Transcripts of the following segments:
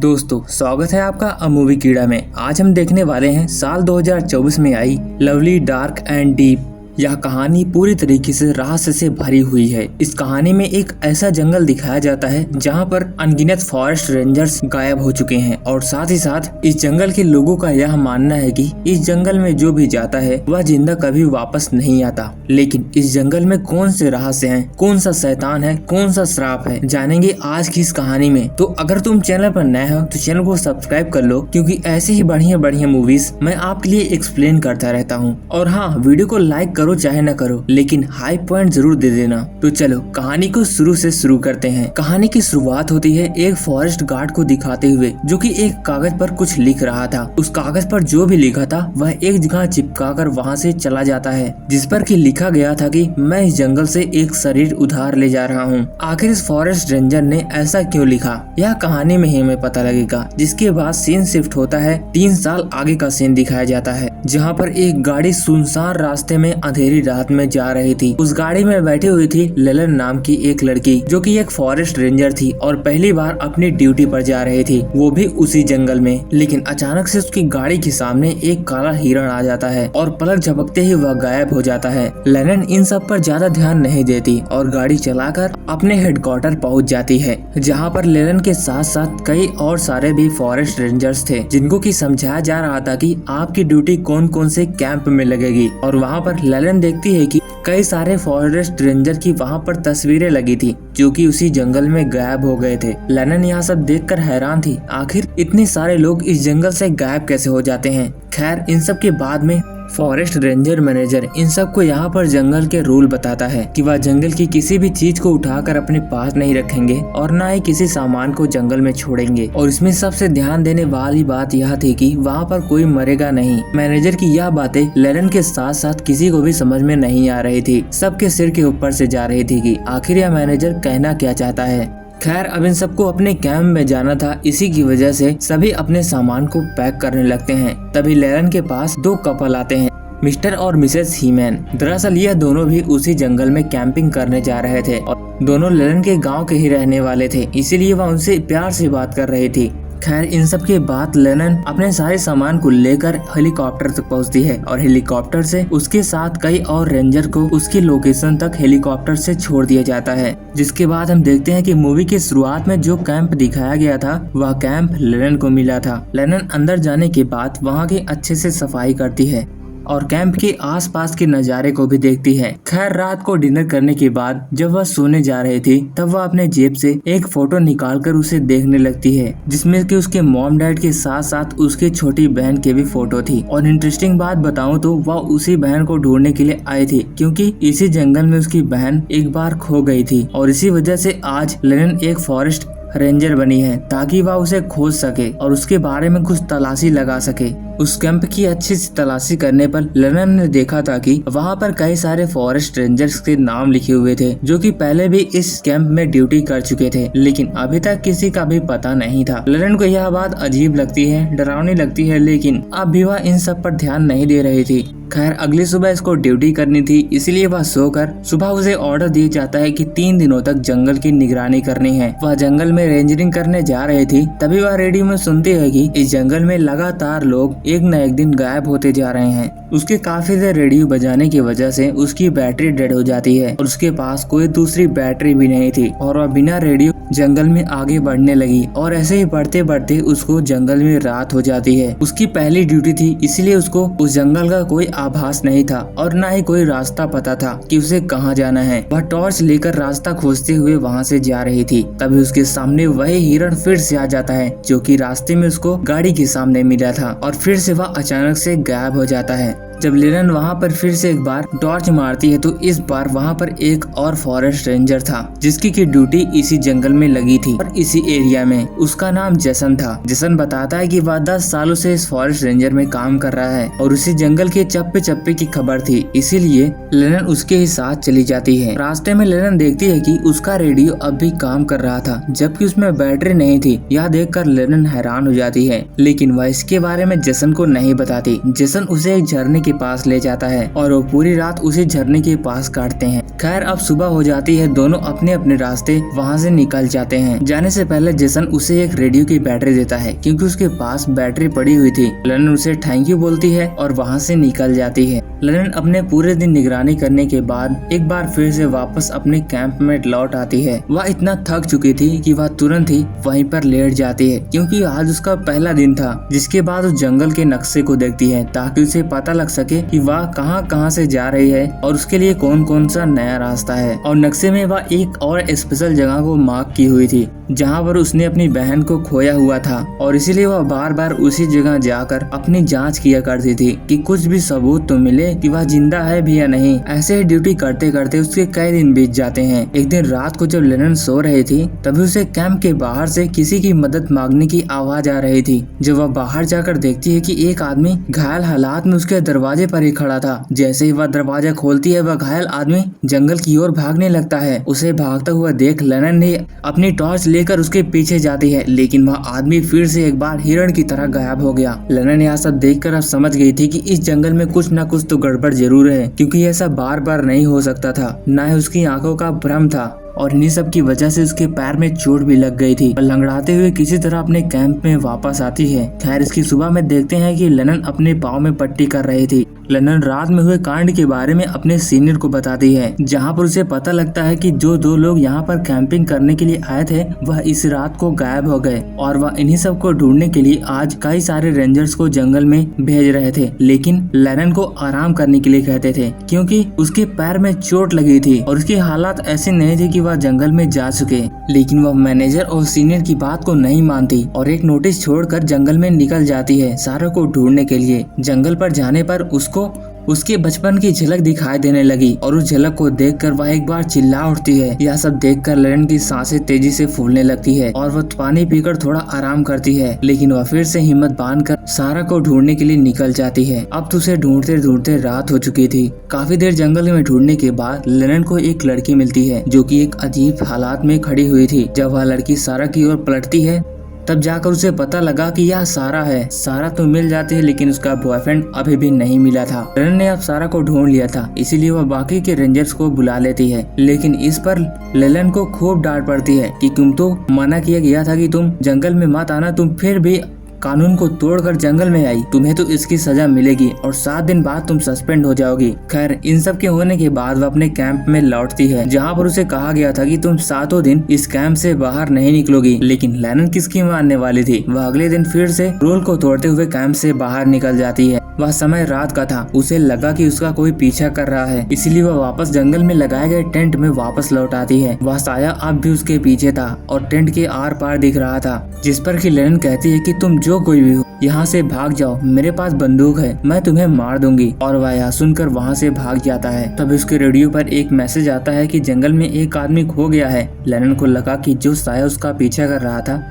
दोस्तों स्वागत है आपका मूवी कीड़ा में। आज हम देखने वाले हैं साल 2024 में आई लवली डार्क एंड डीप। यह कहानी पूरी तरीके से रहस्य से भरी हुई है। इस कहानी में एक ऐसा जंगल दिखाया जाता है जहां पर अनगिनत फॉरेस्ट रेंजर्स गायब हो चुके हैं और साथ ही साथ इस जंगल के लोगों का यह मानना है कि इस जंगल में जो भी जाता है वह जिंदा कभी वापस नहीं आता। लेकिन इस जंगल में कौन से रहस्य हैं, कौन सा शैतान है, कौन सा श्राप है, जानेंगे आज की इस कहानी में। तो अगर तुम चैनल पर नए हो तो चैनल को सब्सक्राइब कर लो, क्योंकि ऐसे ही बढ़िया मूवीज मैं आपके लिए एक्सप्लेन करता रहता हूँ। और हाँ, वीडियो को लाइक करो चाहे न करो, लेकिन हाई पॉइंट जरूर दे देना। तो चलो कहानी को शुरू से शुरू करते हैं। कहानी की शुरुआत होती है एक फॉरेस्ट गार्ड को दिखाते हुए, जो कि एक कागज पर कुछ लिख रहा था। उस कागज पर जो भी लिखा था वह एक जगह चिपकाकर वहाँ से चला जाता है, जिस पर कि लिखा गया था कि मैं इस जंगल से एक शरीर उधार ले जा रहा हूँ। आखिर इस फॉरेस्ट रेंजर ने ऐसा क्यों लिखा, यह कहानी में ही हमें पता लगेगा। जिसके बाद सीन शिफ्ट होता है 3 साल आगे का सीन दिखाया जाता है, जहाँ पर एक गाड़ी सुनसान रास्ते में अंधेरी रात में जा रही थी। उस गाड़ी में बैठी हुई थी लेलन नाम की एक लड़की, जो कि एक फॉरेस्ट रेंजर थी और पहली बार अपनी ड्यूटी पर जा रही थी, वो भी उसी जंगल में। लेकिन अचानक से उसकी गाड़ी के सामने एक काला हिरण आ जाता है और पलक झपकते ही वह गायब हो जाता है। लेलन इन सब पर ज्यादा ध्यान नहीं देती और गाड़ी चलाकर अपने हेडक्वार्टर पहुंच जाती है, जहां पर लेलन के साथ साथ कई और सारे भी फॉरेस्ट रेंजर्स थे, जिनको की समझाया जा रहा था कि आपकी ड्यूटी कौन कौन से कैंप में लगेगी। और वहाँ पर लेलन देखती है कि कई सारे फॉरेस्ट रेंजर की वहाँ पर तस्वीरें लगी थी, जो कि उसी जंगल में गायब हो गए थे। लेलन यहाँ सब देखकर हैरान थी, आखिर इतने सारे लोग इस जंगल से गायब कैसे हो जाते हैं। खैर, इन सब के बाद में फॉरेस्ट रेंजर मैनेजर इन सब को यहाँ पर जंगल के रूल बताता है कि वह जंगल की किसी भी चीज को उठाकर अपने पास नहीं रखेंगे और न ही किसी सामान को जंगल में छोड़ेंगे। और इसमें सबसे ध्यान देने वाली बात यह थी कि वहाँ पर कोई मरेगा नहीं। मैनेजर की यह बातें लेलन के साथ साथ किसी को भी समझ में नहीं आ रही थी, सबके सिर के ऊपर से जा रही थी कि आखिर यह मैनेजर कहना क्या चाहता है। खैर, अब इन सबको अपने कैंप में जाना था, इसी की वजह से सभी अपने सामान को पैक करने लगते हैं। तभी लेलन के पास 2 कपल आते हैं, मिस्टर और मिसेस हीमैन। दरअसल यह दोनों भी उसी जंगल में कैंपिंग करने जा रहे थे और दोनों लेलन के गांव के ही रहने वाले थे, इसीलिए वह उनसे प्यार से बात कर रही थी। खैर, इन सब के बाद लेलन अपने सारे सामान को लेकर हेलीकॉप्टर तक पहुंचती है और हेलीकॉप्टर से उसके साथ कई और रेंजर को उसकी लोकेशन तक हेलीकॉप्टर से छोड़ दिया जाता है। जिसके बाद हम देखते हैं कि मूवी की शुरुआत में जो कैंप दिखाया गया था वह कैंप लेलन को मिला था। लेलन अंदर जाने के बाद वहाँ की अच्छे से सफाई करती है और कैंप के आसपास के नज़ारे को भी देखती है। खैर, रात को डिनर करने के बाद जब वह सोने जा रही थी तब वह अपने जेब से एक फोटो निकालकर उसे देखने लगती है, जिसमें कि उसके मॉम डैड के साथ साथ उसकी छोटी बहन के भी फोटो थी। और इंटरेस्टिंग बात बताऊं तो वह उसी बहन को ढूंढने के लिए आई थी, क्योंकि इसी जंगल में उसकी बहन एक बार खो गई थी और इसी वजह से आज लेलन एक फॉरेस्ट रेंजर बनी है, ताकि वह उसे खोज सके और उसके बारे में कुछ तलाशी लगा सके। उस कैंप की अच्छी सी तलाशी करने पर लेलन ने देखा था कि वहाँ पर कई सारे फॉरेस्ट रेंजर्स के नाम लिखे हुए थे, जो कि पहले भी इस कैंप में ड्यूटी कर चुके थे, लेकिन अभी तक किसी का भी पता नहीं था। लेलन को यह बात अजीब लगती है, डरावनी लगती है, लेकिन अब भी वह इन सब पर ध्यान नहीं दे रही थी। खैर, अगली सुबह इसको ड्यूटी करनी थी, इसलिए वह सोकर सुबह उसे ऑर्डर दिया जाता है कि 3 दिनों तक जंगल की निगरानी करनी है। वह जंगल में रेंजरिंग करने जा रही थी, तभी वह रेडियो में सुनती है कि इस जंगल में लगातार लोग एक न एक दिन गायब होते जा रहे हैं। उसके काफी देर रेडियो बजाने की वजह से उसकी बैटरी डेड हो जाती है और उसके पास कोई दूसरी बैटरी भी नहीं थी और वह बिना रेडियो जंगल में आगे बढ़ने लगी। और ऐसे ही बढ़ते बढ़ते उसको जंगल में रात हो जाती है। उसकी पहली ड्यूटी थी, इसलिए उसको उस जंगल का कोई आभास नहीं था और न ही कोई रास्ता पता था कि उसे कहाँ जाना है। वह टॉर्च लेकर रास्ता खोजते हुए वहाँ से जा रही थी, तभी उसके सामने वही हिरण फिर से आ जाता है, जो कि रास्ते में उसको गाड़ी के सामने मिला था और फिर से वह अचानक से गायब हो जाता है। जब लेलन वहाँ पर फिर से एक बार टॉर्च मारती है तो इस बार वहाँ पर एक और फॉरेस्ट रेंजर था, जिसकी की ड्यूटी इसी जंगल में लगी थी और इसी एरिया में। उसका नाम जेसन था। जेसन बताता है कि वह 10 सालों से इस फॉरेस्ट रेंजर में काम कर रहा है और उसी जंगल के चप्पे चप्पे की खबर थी, इसीलिए लेलन उसके ही साथ चली जाती है। रास्ते में लेलन देखती है कि उसका रेडियो अब भी काम कर रहा था, जबकि उसमें बैटरी नहीं थी। यह देखकर लेलन हैरान हो जाती है, लेकिन वह इसके बारे में जेसन को नहीं बताती। जेसन उसे एक झरने के के पास ले जाता है और वो पूरी रात उसी झरने के पास काटते हैं। खैर अब सुबह हो जाती है, दोनों अपने अपने रास्ते वहाँ से निकल जाते हैं। जाने से पहले जेसन उसे एक रेडियो की बैटरी देता है क्योंकि उसके पास बैटरी पड़ी हुई थी। लेनन उसे थैंक यू बोलती है और वहाँ से निकल जाती है। लेनन अपने पूरे दिन निगरानी करने के बाद एक बार फिर से वापस अपने कैंप में लौट आती है। वह इतना थक चुकी थी कि वह तुरंत ही वहीं पर लेट जाती है क्योंकि आज उसका पहला दिन था। जिसके बाद उस जंगल के नक्शे को देखती है ताकि उसे पता लग सके कि वह कहां से जा रही है और उसके लिए कौन कौन सा नया रास्ता है। और नक्शे में वह एक और स्पेशल जगह को मार्क की हुई थी जहाँ पर उसने अपनी बहन को खोया हुआ था और इसीलिए वह बार बार उसी जगह जाकर अपनी जांच किया करती थी कि कुछ भी सबूत तो मिले कि वह जिंदा है भी या नहीं। ऐसे ही ड्यूटी करते करते उसके कई दिन बीत जाते हैं। एक दिन रात को जब लेनन सो रही थी तभी उसे कैंप के बाहर से किसी की मदद मांगने की आवाज आ रही थी। जब वह बाहर जाकर देखती है कि एक आदमी घायल हालात में उसके दरवाजे पर ही खड़ा था। जैसे ही वह दरवाजा खोलती है वह घायल आदमी जंगल की ओर भागने लगता है। उसे भागता हुआ देख लेनन ने अपनी टॉर्च लेकर उसके पीछे जाती है, लेकिन वह आदमी फिर से एक बार हिरण की तरह गायब हो गया। लेनन यह सब देखकर अब समझ गई थी कि इस जंगल में कुछ न कुछ तो गड़बड़ जरूर है क्योंकि ऐसा बार बार नहीं हो सकता था। न ही उसकी आंखों का भ्रम था और इन्हीं सब की वजह से उसके पैर में चोट भी लग गई थी। लंगड़ाते हुए किसी तरह अपने कैंप में वापस आती है। खैर इसकी सुबह में देखते हैं कि लेनन अपने पाँव में पट्टी कर रही थी। लेनन रात में हुए कांड के बारे में अपने सीनियर को बताती है जहां पर उसे पता लगता है कि जो दो लोग यहां पर कैंपिंग करने के लिए आए थे वह इस रात को गायब हो गए और वह इन्हीं सब को ढूंढने के लिए आज कई सारे रेंजर्स को जंगल में भेज रहे थे, लेकिन लेनन को आराम करने के लिए कहते थे क्योंकि उसके पैर में चोट लगी थी और उसकी हालात ऐसी नहीं थी कि वह जंगल में जा सके। लेकिन वह मैनेजर और सीनियर की बात को नहीं मानती और एक नोटिस छोड़कर जंगल में निकल जाती है सारा को ढूंढने के लिए। जंगल पर जाने पर उसको उसके बचपन की झलक दिखाई देने लगी और उस झलक को देखकर वह एक बार चिल्ला उठती है। यह सब देखकर लेनन की सांसें तेजी से फूलने लगती है और वह पानी पीकर थोड़ा आराम करती है, लेकिन वह फिर से हिम्मत बांधकर सारा को ढूंढने के लिए निकल जाती है। अब तो उसे ढूंढते ढूंढते रात हो चुकी थी। काफी देर जंगल में ढूंढने के बाद लेनन को एक लड़की मिलती है जो कि एक अजीब हालात में खड़ी हुई थी। जब वह लड़की सारा की ओर पलटती है तब जाकर उसे पता लगा कि यह सारा है। सारा तो मिल जाती है लेकिन उसका बॉयफ्रेंड अभी भी नहीं मिला था। लेनन ने अब सारा को ढूंढ लिया था, इसीलिए वह बाकी के रेंजर्स को बुला लेती है, लेकिन इस पर लेनन को खूब डांट पड़ती है कि तुम तो मना किया गया था कि तुम जंगल में मत आना, तुम फिर भी कानून को तोड़कर जंगल में आई, तुम्हें तो इसकी सजा मिलेगी और 7 दिन बाद तुम सस्पेंड हो जाओगी। खैर इन सब के होने के बाद वह अपने कैंप में लौटती है जहाँ पर उसे कहा गया था कि तुम 7 दिन इस कैंप से बाहर नहीं निकलोगी, लेकिन लेनन किसकी मानने वाली थी। वह अगले दिन फिर से रूल को तोड़ते हुए कैंप से बाहर निकल जाती है। वह समय रात का था, उसे लगा कि उसका कोई पीछा कर रहा है, इसीलिए वह वापस जंगल में लगाए गए टेंट में वापस लौट आती है। वह साया अब भी उसके पीछे था और टेंट के आर पार दिख रहा था, जिस पर कि लेनन कहती है कि तुम जो कोई भी हो यहाँ से भाग जाओ, मेरे पास बंदूक है, मैं तुम्हें मार दूंगी। और वह यह सुनकर वहाँ से भाग जाता है। तब उसके रेडियो पर एक मैसेज आता है कि जंगल में एक आदमी खो गया है। लेनन को लगा कि जो साया उसका पीछा कर रहा था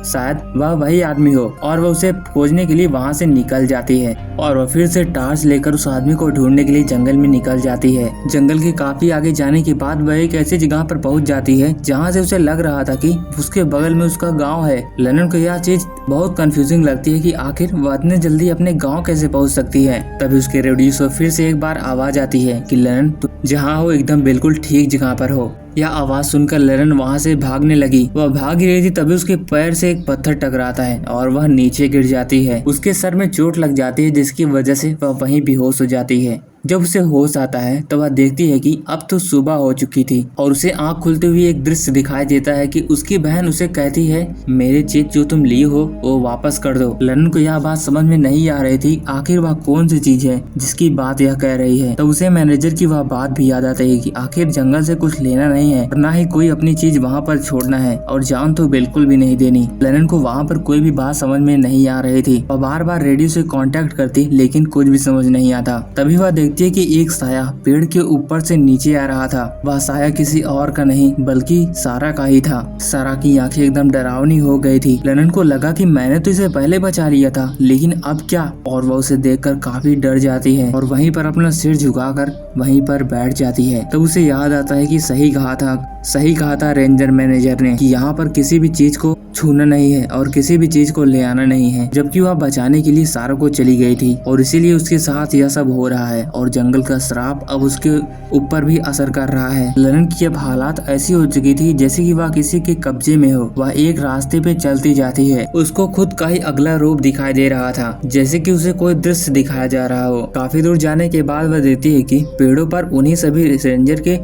शायद वह वही आदमी हो और वह उसे खोजने के लिए वहाँ से निकल जाती है और वह फिर से टार्च लेकर उस आदमी को ढूंढने के लिए जंगल में निकल जाती है। जंगल के काफी आगे जाने के बाद वह एक ऐसी जगह पर पहुँच जाती है जहाँ से उसे लग रहा था कि उसके बगल में उसका गाँव है। लेनन को यह चीज बहुत कंफ्यूजिंग लगती है कि आखिर वह इतने जल्दी अपने गाँव कैसे पहुँच सकती है। तभी उसके रेडियो से फिर से एक बार आवाज आती है कि लेनन जहाँ हो एकदम बिल्कुल ठीक जगह पर हो। यह आवाज सुनकर लेनन वहाँ से भागने लगी। वह भाग रही थी तभी उसके पैर से एक पत्थर टकराता है और वह नीचे गिर जाती है। उसके सर में चोट लग जाती है जिसकी वजह से वह वहीं बेहोश हो जाती है। जब उसे होश आता है तो वह देखती है कि अब तो सुबह हो चुकी थी और उसे आंख खुलते हुए एक दृश्य दिखाई देता है कि उसकी बहन उसे कहती है मेरे चीज जो तुम ली हो वो वापस कर दो। लेनन को यह बात समझ में नहीं आ रही थी आखिर वह कौन सी चीज है जिसकी बात यह कह रही है। तो उसे मैनेजर की वह बात भी याद आती है कि आखिर जंगल से कुछ लेना नहीं है और न ही कोई अपनी चीज वहाँ पर छोड़ना है और जान तो बिल्कुल भी नहीं देनी। लेनन को वहाँ पर कोई भी बात समझ में नहीं आ रही थी। वह बार बार रेडियो से कांटेक्ट करती लेकिन कुछ भी समझ नहीं आता। तभी वह देखती है कि एक साया पेड़ के ऊपर से नीचे आ रहा था। वह साया किसी और का नहीं बल्कि सारा का ही था। सारा की आंखें एकदम डरावनी हो गई थी। लेनन को लगा कि मैंने तो इसे पहले बचा लिया था लेकिन अब क्या, और वह उसे देखकर काफी डर जाती है और वहीं पर अपना सिर झुकाकर वहीं पर बैठ जाती है। तब उसे याद आता है कि सही कहा था रेंजर मैनेजर ने कि यहाँ पर किसी भी चीज को छूना नहीं है और किसी भी चीज को ले आना नहीं है, जबकि वह बचाने के लिए सारा को चली गई थी और इसीलिए उसके साथ यह सब हो रहा है और जंगल का श्राप अब उसके ऊपर भी असर कर रहा है। ललन की अब हालात ऐसी हो चुकी थी जैसे कि वह किसी के कब्जे में हो। वह एक रास्ते पे चलती जाती है, उसको खुद का ही अगला रूप दिखाई दे रहा था, जैसे कि उसे कोई दृश्य दिखाया जा रहा हो। काफी दूर जाने के बाद वह देखती है कि पेड़ों पर उन्हीं सभी रेंजर के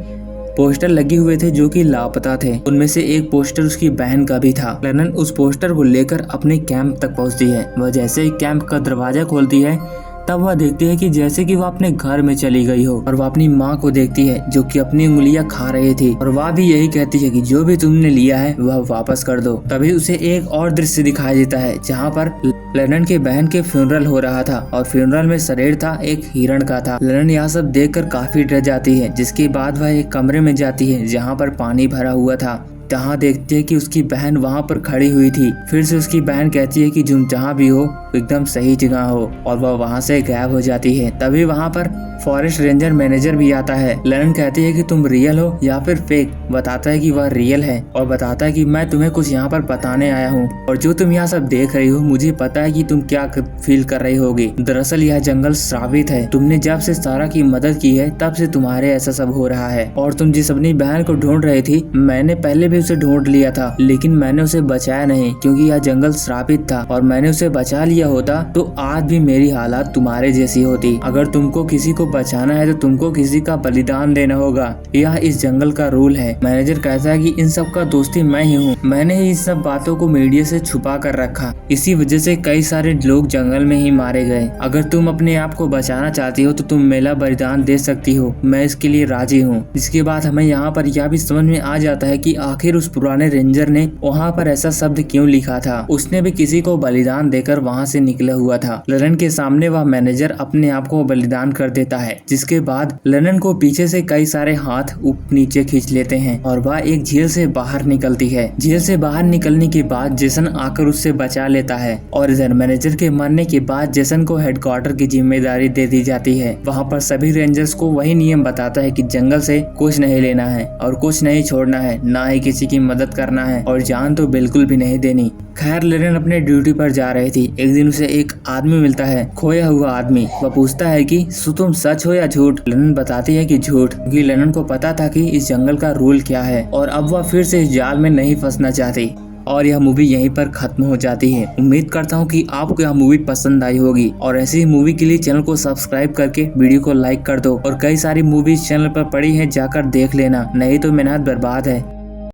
पोस्टर लगे हुए थे जो कि लापता थे। उनमें से एक पोस्टर उसकी बहन का भी था। ललन उस पोस्टर को लेकर अपने कैंप तक पहुंचती है। वह जैसे ही कैंप का दरवाजा खोलती है तब वह देखती है कि जैसे कि वह अपने घर में चली गई हो और वह अपनी माँ को देखती है जो कि अपनी उंगलियां खा रही थी और वह भी यही कहती है कि जो भी तुमने लिया है वह वापस कर दो। तभी उसे एक और दृश्य दिखाई देता है जहाँ पर ललन के बहन के फ्यूनरल हो रहा था और फ्यूनरल में शरीर था एक हिरण का था। ललन यह सब देखकर काफी डर जाती है, जिसके बाद वह एक कमरे में जाती है जहाँ पर पानी भरा हुआ था। जहाँ देखती है कि उसकी बहन वहाँ पर खड़ी हुई थी। फिर से उसकी बहन कहती है कि तुम जहाँ भी हो एकदम सही जगह हो और वह वहाँ से गायब हो जाती है। तभी वहाँ पर फॉरेस्ट रेंजर मैनेजर भी आता है। ललन कहती है कि तुम रियल हो या फिर फेक। बताता है कि वह रियल है और बताता है कि मैं तुम्हें कुछ यहाँ पर बताने आया हूँ और जो तुम यहाँ सब देख रही हो मुझे पता है कि तुम क्या फील कर रही होगी। दरअसल यह जंगल श्रापित है। तुमने जब से सारा की मदद की है तब से तुम्हारे ऐसा सब हो रहा है और तुम जिस अपनी बहन को ढूंढ रही थी मैंने पहले भी उसे ढूंढ लिया था, लेकिन मैंने उसे बचाया नहीं क्योंकि यह जंगल श्रापित था और मैंने उसे बचा लिया होता तो आज भी मेरी हालत तुम्हारे जैसी होती। अगर तुमको किसी को बचाना है तो तुमको किसी का बलिदान देना होगा, यह इस जंगल का रूल है। मैनेजर कहता है कि इन सब का दोस्ती मैं ही हूँ, मैंने ही इन सब बातों को मीडिया से छुपा कर रखा, इसी वजह से कई सारे लोग जंगल में ही मारे गए। अगर तुम अपने आप को बचाना चाहती हो तो तुम मेरा बलिदान दे सकती हो, मैं इसके लिए राजी हूँ। इसके बाद हमें यहाँ पर यह भी समझ में आ जाता है कि आखिर उस पुराने रेंजर ने वहाँ पर ऐसा शब्द क्यों लिखा था। उसने भी किसी को बलिदान देकर वहाँ से निकला हुआ था। ललन के सामने वह मैनेजर अपने आप को बलिदान कर देता है, जिसके बाद ललन को पीछे से कई सारे हाथ नीचे खींच लेते हैं और वह एक झील से बाहर निकलती है। झील से बाहर निकलने के बाद जेसन आकर उससे बचा लेता है और इधर मैनेजर के मरने के बाद जेसन को हेडक्वार्टर की जिम्मेदारी दे दी जाती है। वहाँ पर सभी रेंजर्स को वही नियम बताता है कि जंगल से कुछ नहीं लेना है और कुछ नहीं छोड़ना है, ना ही किसी की मदद करना है और जान तो बिल्कुल भी नहीं देनी। खैर ललन अपने ड्यूटी पर जा रही थी। एक दिन उसे एक आदमी मिलता है, खोया हुआ आदमी। वह पूछता है कि तुम सच हो या झूठ। ललन बताती है कि झूठ, क्योंकि ललन को पता था कि इस जंगल का रूल क्या है और अब वह फिर से इस जाल में नहीं फंसना चाहती। और यह मूवी यहीं पर खत्म हो जाती है। उम्मीद करता हूँ कि आपको यह मूवी पसंद आई होगी और ऐसी ही मूवी के लिए चैनल को सब्सक्राइब करके वीडियो को लाइक कर दो और कई सारी मूवीज चैनल पर पड़ी है, जाकर देख लेना, नहीं तो मेहनत बर्बाद है।